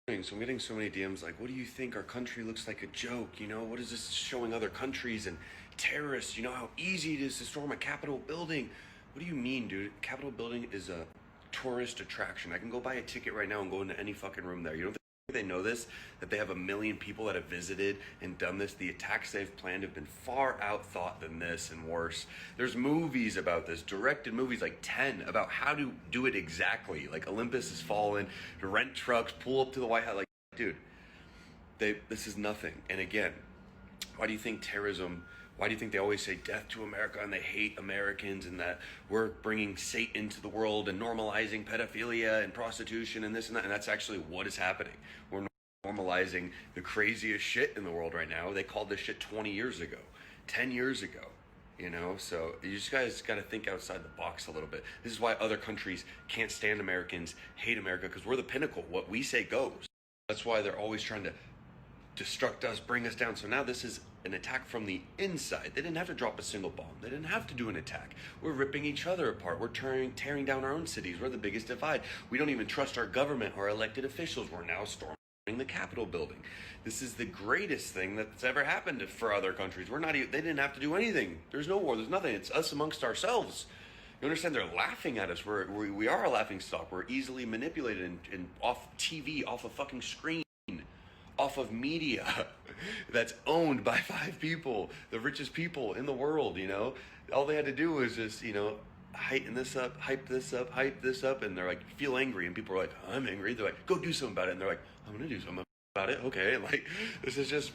So I'm getting so many DMs like, what do you think? Our country looks like a joke. What is this showing other countries and terrorists? You know how easy it is to storm a Capitol building. What do you mean, dude? Capitol building is a tourist attraction. I can go buy a ticket right now and go into any fucking room there. You don't think they know this? That they have 1 million people that have visited and done this? The attacks they've planned have been far out thought than this and worse. There's movies about this, directed movies, like 10, about how to do it exactly. Like Olympus has fallen, to rent trucks, pull up to the White House. Like, dude, this is nothing. And again, why do you think terrorism, why do you think they always say death to America and they hate Americans and that we're bringing Satan into the world and normalizing pedophilia and prostitution and this and that? And that's actually what is happening. We're normalizing the craziest shit in the world right now. They called this shit 20 years ago, 10 years ago. So you just guys got to think outside the box a little bit. This is why other countries can't stand Americans, hate America, because we're the pinnacle. What we say goes. That's why they're always trying to destruct us, bring us down. So now this is an attack from the inside. They didn't have to drop a single bomb. They didn't have to do an attack. We're ripping each other apart. We're tearing down our own cities. We're the biggest divide. We don't even trust our government, our elected officials. We're now storming the Capitol building. This is the greatest thing that's ever happened for other countries. They didn't have to do anything. There's no war. There's nothing. It's us amongst ourselves. You understand? They're laughing at us. We are a laughing stock. We're easily manipulated and off TV, off a fucking screen, off of media that's owned by 5 people, the richest people in the world. All they had to do was just, hype this up, and they're like, feel angry, and people are like, I'm angry. They're like, go do something about it, and they're like, I'm gonna do something about it. Okay, like, this is just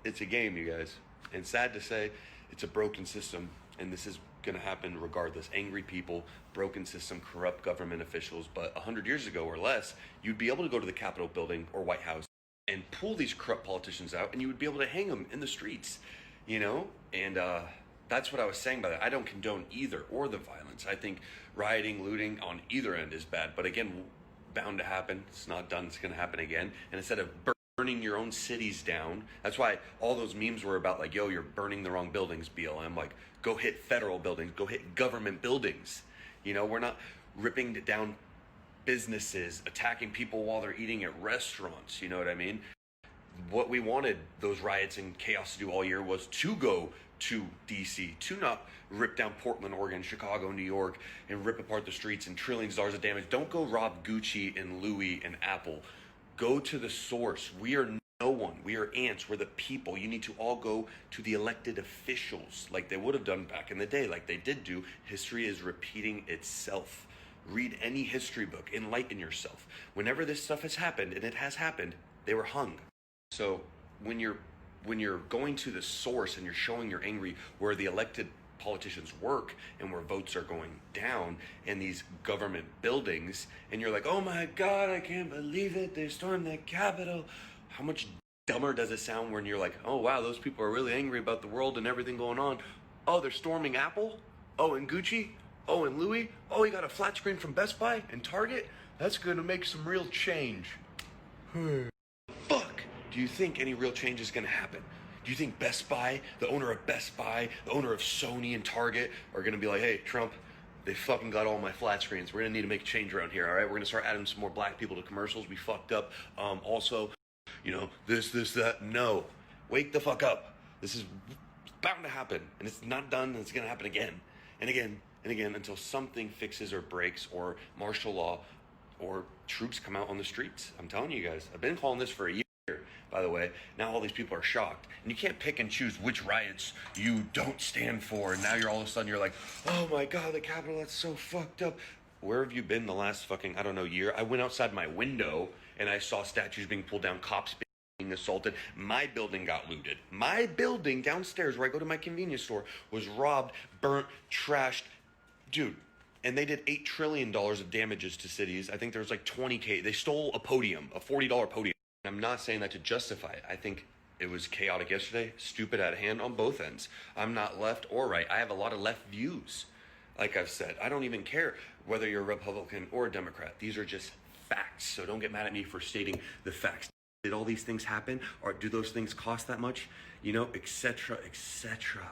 it's a game, you guys. And sad to say, it's a broken system, and this is gonna happen regardless. Angry people, broken system, corrupt government officials. But 100 years ago or less, you'd be able to go to the Capitol building or White House and pull these corrupt politicians out, and you would be able to hang them in the streets, and that's what I was saying by that. I don't condone either or the violence. I think rioting, looting on either end is bad, but again, bound to happen. It's not done. It's going to happen again. And instead of burning your own cities down, that's why all those memes were about like, yo, you're burning the wrong buildings, BLM. Like, go hit federal buildings, go hit government buildings. We're not ripping down businesses, attacking people while they're eating at restaurants. You know what I mean? What we wanted those riots and chaos to do all year was to go to DC, to not rip down Portland, Oregon, Chicago, New York, and rip apart the streets and trillions of dollars of damage. Don't go rob Gucci and Louis and Apple. Go to the source. We are no one. We are ants. We're the people. You need to all go to the elected officials like they would have done back in the day, like they did do. History is repeating itself. Read any history book. Enlighten yourself. Whenever this stuff has happened, and it has happened, they were hung. So when you're going to the source and you're showing you're angry where the elected politicians work and where votes are going down in these government buildings, and you're like, oh my God, I can't believe it, they stormed the Capitol. How much dumber does it sound when you're like, oh wow, those people are really angry about the world and everything going on. Oh, they're storming Apple? Oh, and Gucci? Oh, and Louis? Oh, you got a flat screen from Best Buy and Target? That's gonna make some real change. Fuck! Do you think any real change is gonna happen? Do you think Best Buy, the owner of Best Buy, the owner of Sony and Target are gonna be like, hey, Trump, they fucking got all my flat screens. We're gonna need to make a change around here, all right? We're gonna start adding some more black people to commercials. We fucked up. Also, this, that. No. Wake the fuck up. This is bound to happen, and it's not done, and it's gonna happen again and again and again until something fixes or breaks, or martial law, or troops come out on the streets. I'm telling you guys, I've been calling this for a year, by the way. Now all these people are shocked, and you can't pick and choose which riots you don't stand for, and now you're all of a sudden you're like, oh my God, the Capitol, that's so fucked up. Where have you been the last fucking, I don't know, year? I went outside my window and I saw statues being pulled down, cops being assaulted. My building got looted. My building downstairs where I go to my convenience store was robbed, burnt, trashed. Dude, and they did $8 trillion of damages to cities. I think there was like 20K. They stole a podium, a $40 podium. I'm not saying that to justify it. I think it was chaotic yesterday, stupid out of hand on both ends. I'm not left or right. I have a lot of left views. Like I've said, I don't even care whether you're a Republican or a Democrat. These are just facts. So don't get mad at me for stating the facts. Did all these things happen? Or do those things cost that much? Et cetera, et cetera.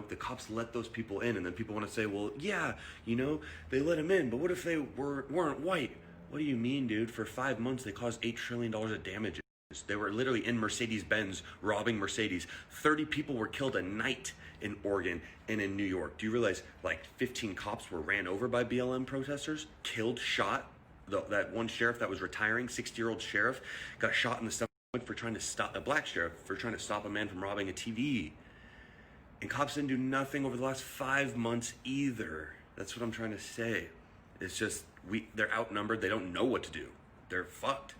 The cops let those people in, and then people want to say, well, yeah, they let them in, but what if they weren't white? What do you mean, dude? For 5 months, they caused $8 trillion of damages. They were literally in Mercedes-Benz robbing Mercedes. 30 people were killed a night in Oregon and in New York. Do you realize like 15 cops were ran over by BLM protesters, killed, shot? That one sheriff that was retiring, 60-year-old sheriff, got shot in the stomach for trying to stop, a black sheriff, for trying to stop a man from robbing a TV. And cops didn't do nothing over the last 5 months either. That's what I'm trying to say. It's just, they're outnumbered. They don't know what to do. They're fucked.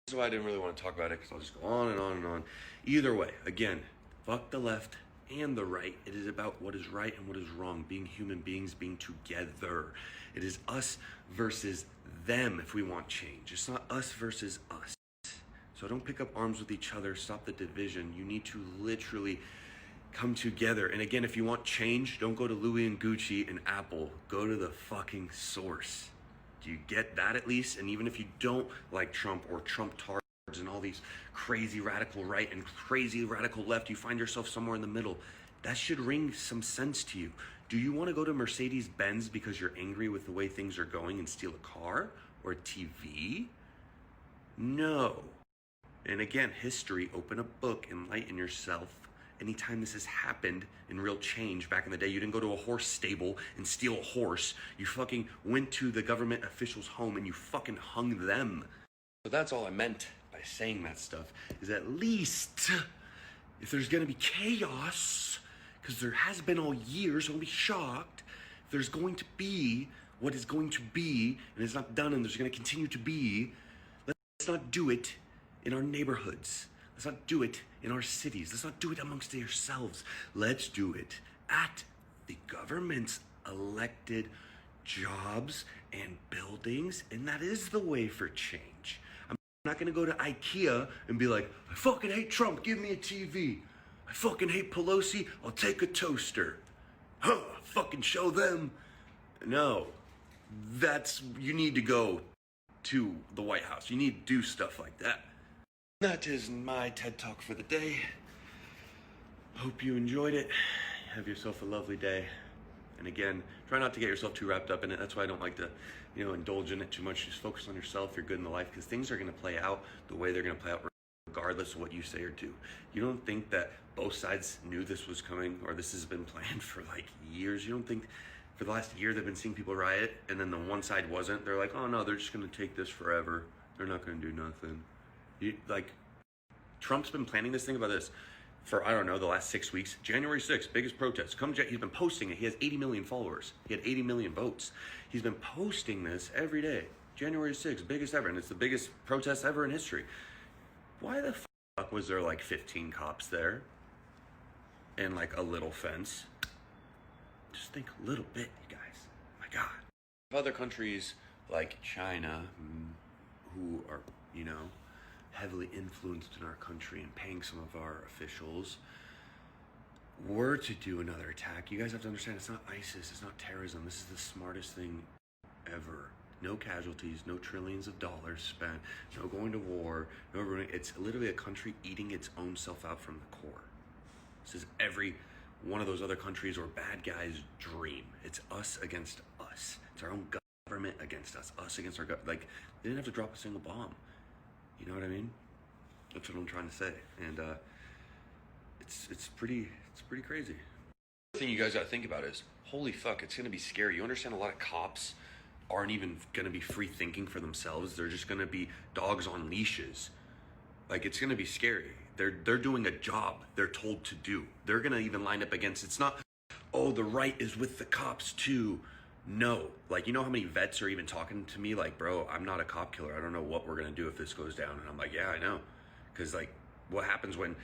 This is why I didn't really want to talk about it, because I'll just go on and on and on. Either way, again, fuck the left and the right. It is about what is right and what is wrong. Being human beings, being together. It is us versus them if we want change. It's not us versus us. So don't pick up arms with each other. Stop the division. You need to literally come together. And again, if you want change, don't go to Louis and Gucci and Apple. Go to the fucking source. Do you get that at least? And even if you don't like Trump or Trump tards and all these crazy radical right and crazy radical left, you find yourself somewhere in the middle. That should ring some sense to you. Do you want to go to Mercedes-Benz because you're angry with the way things are going and steal a car or a TV? No. And again, history, open a book, enlighten yourself. Anytime this has happened in real change, back in the day, you didn't go to a horse stable and steal a horse. You fucking went to the government official's home and you fucking hung them. So that's all I meant by saying that stuff, is at least if there's gonna be chaos, because there has been all year, so don't be shocked. If there's going to be what is going to be, and it's not done and there's gonna continue to be, let's not do it in our neighborhoods. Let's not do it in our cities. Let's not do it amongst yourselves. Let's do it at the government's elected jobs and buildings, and that is the way for change. I'm not gonna go to IKEA and be like, I fucking hate Trump, give me a TV. I fucking hate Pelosi, I'll take a toaster. Huh, fucking show them. No, you need to go to the White House. You need to do stuff like that. That is my TED Talk for the day. Hope you enjoyed it. Have yourself a lovely day. And again, try not to get yourself too wrapped up in it. That's why I don't like to, indulge in it too much. Just focus on yourself, you're good in the life, because things are going to play out the way they're going to play out regardless of what you say or do. You don't think that both sides knew this was coming, or this has been planned for like years? You don't think for the last year they've been seeing people riot and then the one side wasn't? They're like, oh no, they're just going to take this forever. They're not going to do nothing. Trump's been planning this thing about this for, I don't know, the last 6 weeks. January 6th, biggest protest. He's been posting it. He has 80 million followers. He had 80 million votes. He's been posting this every day. January 6th, biggest ever. And it's the biggest protest ever in history. Why the fuck was there like 15 cops there? And like a little fence? Just think a little bit, you guys. My God. Other countries like China, who are, heavily influenced in our country and paying some of our officials, were to do another attack, you guys have to understand, it's not ISIS, it's not terrorism. This is the smartest thing ever. No casualties, no trillions of dollars spent, no going to war, no ruining. It's literally a country eating its own self out from the core. This is every one of those other countries or bad guys' dream. It's us against us. It's our own government against us against our government. Like, they didn't have to drop a single bomb. You know what I mean? That's what I'm trying to say. And it's pretty crazy. The thing you guys gotta think about is, holy fuck, it's gonna be scary. You understand a lot of cops aren't even gonna be free thinking for themselves. They're just gonna be dogs on leashes. Like, it's gonna be scary. They're doing a job they're told to do. They're gonna even line up against, it's not, oh, the right is with the cops too. No, like, you know how many vets are even talking to me like, bro, I'm not a cop killer. I don't know what we're gonna do if this goes down. And I'm like, yeah, I know. Because like, what happens when,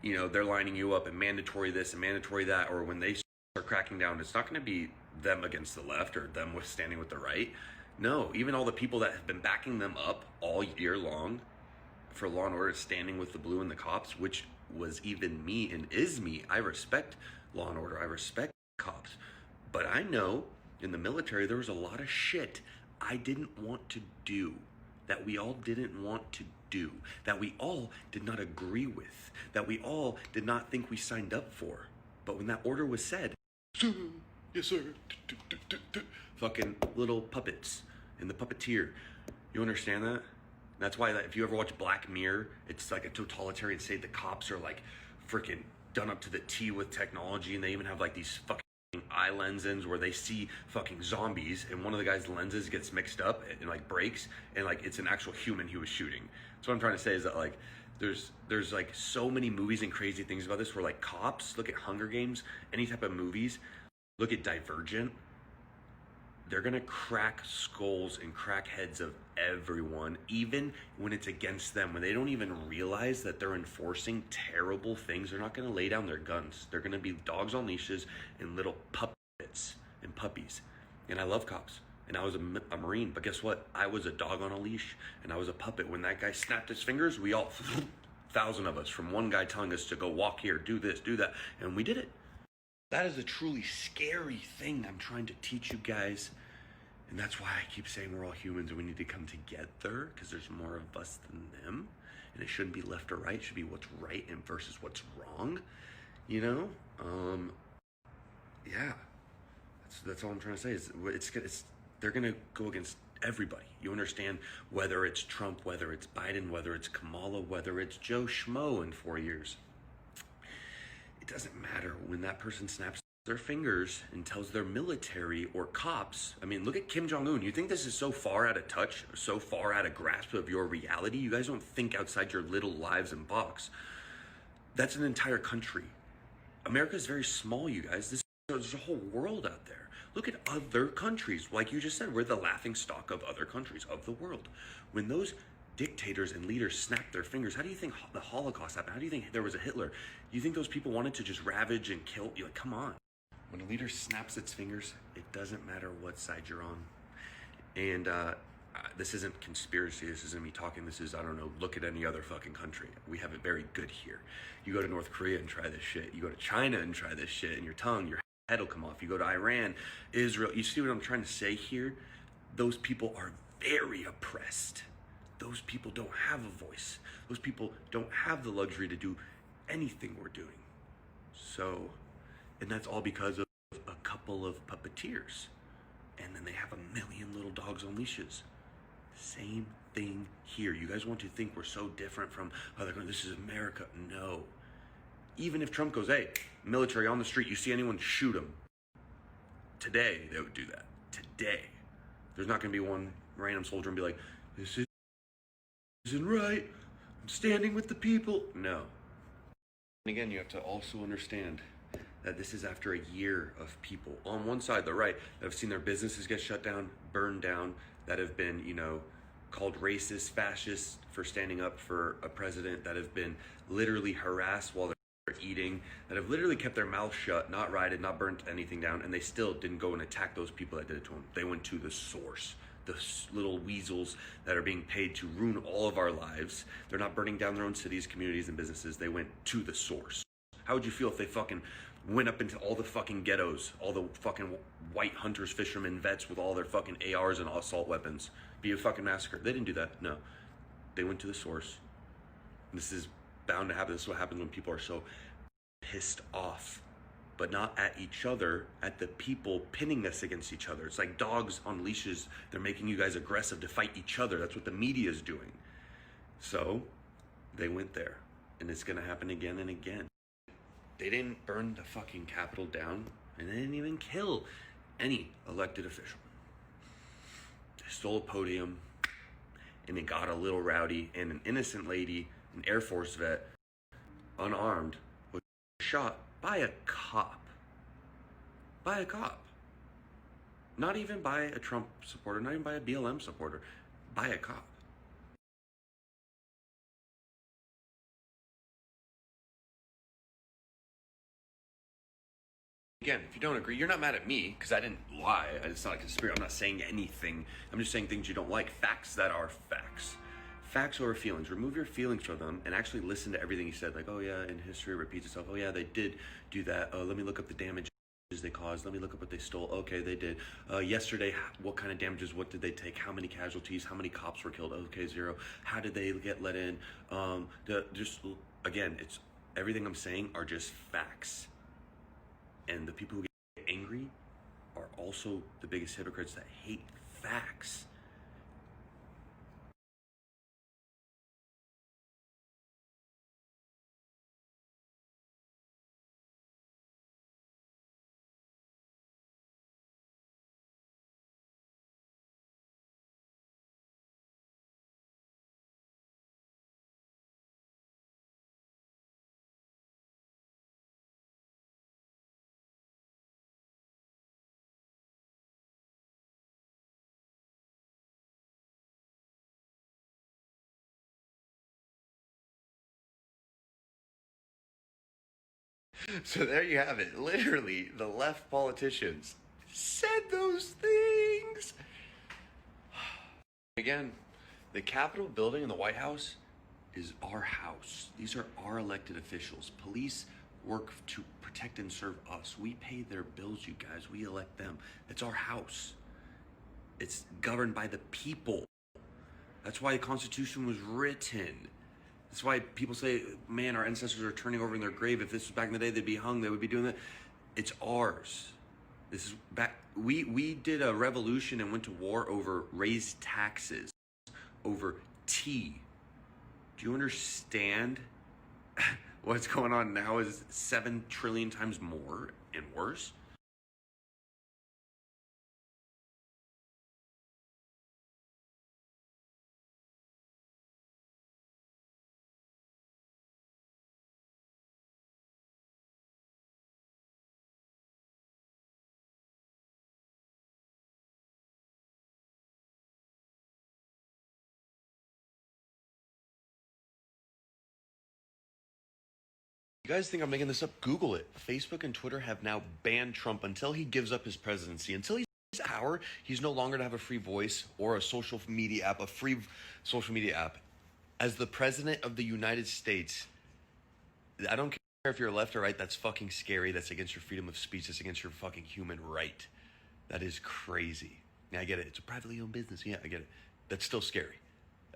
they're lining you up and mandatory this and mandatory that, or when they start cracking down, it's not gonna be them against the left or them standing with the right. No, even all the people that have been backing them up all year long for Law and Order, standing with the blue and the cops, which was even me and is me. I respect Law and Order. I respect cops. But I know in the military, there was a lot of shit I didn't want to do, that we all didn't want to do, that we all did not agree with, that we all did not think we signed up for. But when that order was said, yes sir, fucking little puppets and the puppeteer You understand that? That's why, like, if you ever watch Black Mirror, it's like a totalitarian state. The cops are like freaking done up to the T with technology, and they even have like these fucking eye lenses where they see fucking zombies, and one of the guy's lenses gets mixed up and like breaks, and like it's an actual human he was shooting. So what I'm trying to say is that like there's like so many movies and crazy things about this where like cops, look at Hunger Games, any type of movies, look at Divergent. They're gonna crack skulls and crack heads of everyone, even when it's against them, when they don't even realize that they're enforcing terrible things. They're not gonna lay down their guns. They're gonna be dogs on leashes and little puppets and puppies. And I love cops. And I was a Marine, but guess what? I was a dog on a leash, and I was a puppet. When that guy snapped his fingers, we all, 1,000 of us, from one guy telling us to go walk here, do this, do that, and we did it. That is a truly scary thing I'm trying to teach you guys. And that's why I keep saying we're all humans and we need to come together, because there's more of us than them. And it shouldn't be left or right. It should be what's right and versus what's wrong. You know? Yeah. That's all I'm trying to say. They're going to go against everybody. You understand? Whether it's Trump, whether it's Biden, whether it's Kamala, whether it's Joe Schmo in 4 years. It doesn't matter. When that person snaps their fingers and tells their military or cops, I mean, look at Kim Jong-un. You think this is so far out of touch, so far out of grasp of your reality? You guys don't think outside your little lives and box. That's an entire country. America is very small, you guys. There's a whole world out there. Look at other countries. Like you just said, we're the laughing stock of other countries, of the world. When those dictators and leaders snap their fingers, how do you think the Holocaust happened? How do you think there was a Hitler? Do you think those people wanted to just ravage and kill? You're like, come on. When a leader snaps its fingers, it doesn't matter what side you're on. And this isn't conspiracy. This isn't me talking. This is, I don't know, look at any other fucking country. We have it very good here. You go to North Korea and try this shit. You go to China and try this shit, and your head will come off. You go to Iran, Israel. You see what I'm trying to say here? Those people are very oppressed. Those people don't have a voice. Those people don't have the luxury to do anything we're doing. So, and that's all because of a couple of puppeteers. And then they have a million little dogs on leashes. Same thing here. You guys want to think we're so different from other countries. This is America. No. Even if Trump goes, hey, military on the street, you see anyone, shoot them. Today, they would do that. Today. There's not going to be one random soldier and be like, this isn't right. I'm standing with the people. No. And again, you have to also understand that this is after a year of people on one side, the right, that have seen their businesses get shut down, burned down, that have been, called racist, fascist for standing up for a president, that have been literally harassed while they're eating, that have literally kept their mouth shut, not rioted, not burnt anything down, and they still didn't go and attack those people that did it to them. They went to the source. The little weasels that are being paid to ruin all of our lives. They're not burning down their own cities, communities, and businesses. They went to the source. How would you feel if they fucking went up into all the fucking ghettos, all the fucking white hunters, fishermen, vets with all their fucking ARs and assault weapons? Be a fucking massacre. They didn't do that. No. They went to the source. This is bound to happen. This is what happens when people are so pissed off. But not at each other, at the people pinning us against each other. It's like dogs on leashes. They're making you guys aggressive to fight each other. That's what the media is doing. So they went there, and it's going to happen again and again. They didn't burn the fucking Capitol down, and they didn't even kill any elected official. They stole a podium, and it got a little rowdy, and an innocent lady, an Air Force vet, unarmed, was shot by a cop. By a cop. Not even by a Trump supporter, not even by a BLM supporter. By a cop. Again, if you don't agree, you're not mad at me, because I didn't lie. It's not a conspiracy. I'm not saying anything. I'm just saying things you don't like. Facts that are facts. Facts over feelings. Remove your feelings from them and actually listen to everything he said. Like, oh yeah, and history repeats itself. Oh yeah, they did do that. Oh, let me look up the damages they caused. Let me look up what they stole. Okay, they did. Yesterday, what kind of damages? What did they take? How many casualties? How many cops were killed? Okay, 0. How did they get let in? Again, it's everything I'm saying are just facts. And the people who get angry are also the biggest hypocrites that hate facts. So there you have it. Literally, the left politicians said those things. Again, the Capitol building and the White House is our house. These are our elected officials. Police work to protect and serve us. We pay their bills, you guys. We elect them. It's our house. It's governed by the people. That's why the Constitution was written. That's why people say, man, our ancestors are turning over in their grave. If this was back in the day, they'd be hung. They would be doing that. It's ours. This is back. We did a revolution and went to war over raised taxes, over tea. Do you understand? What's going on now is 7 trillion times more and worse. You guys think I'm making this up? Google it. Facebook and Twitter have now banned Trump until he gives up his presidency. Until he's power, he's no longer to have a free voice or a social media app, a free social media app. As the president of the United States, I don't care if you're left or right, that's fucking scary. That's against your freedom of speech. That's against your fucking human right. That is crazy. Yeah, I get it. It's a privately owned business. Yeah, I get it. That's still scary.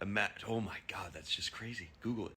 Oh my God, that's just crazy. Google it.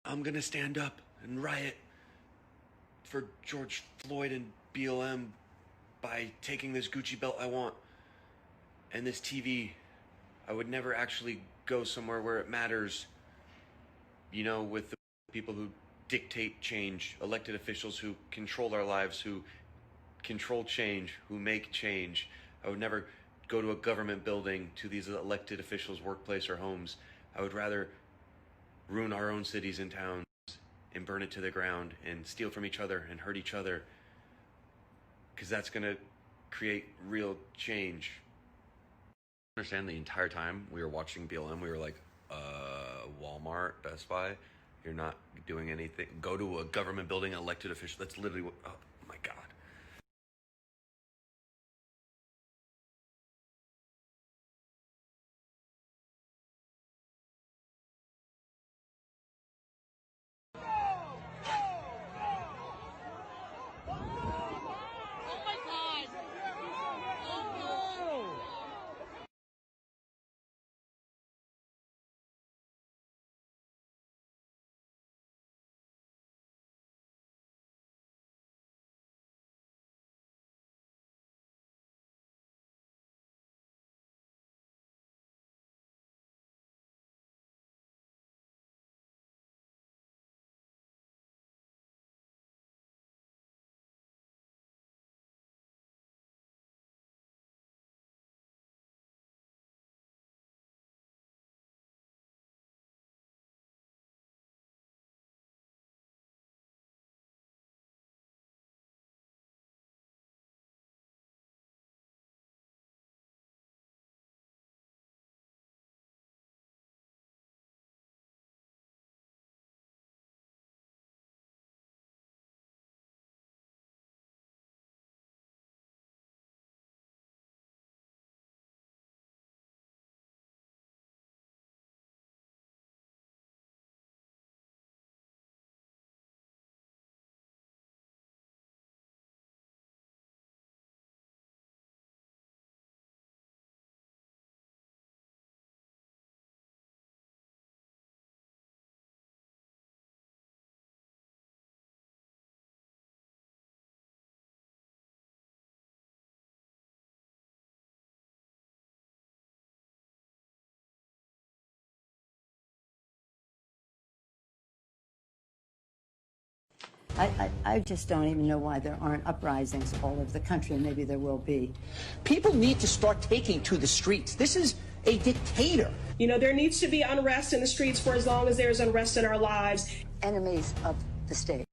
I'm gonna stand up and riot for George Floyd and BLM by taking this Gucci belt I want and this TV. I would never actually go somewhere where it matters, with the people who dictate change, elected officials who control our lives, who control change, who make change. I would never go to a government building, to these elected officials' workplace or homes. I would rather ruin our own cities and towns and burn it to the ground and steal from each other and hurt each other, because that's going to create real change. Understand, the entire time we were watching BLM, we were like, Walmart, Best Buy, you're not doing anything. Go to a government building, elected official. That's literally what, oh my God. I just don't even know why there aren't uprisings all over the country, and maybe there will be. People need to start taking to the streets. This is a dictator. You know, there needs to be unrest in the streets for as long as there's unrest in our lives. Enemies of the state.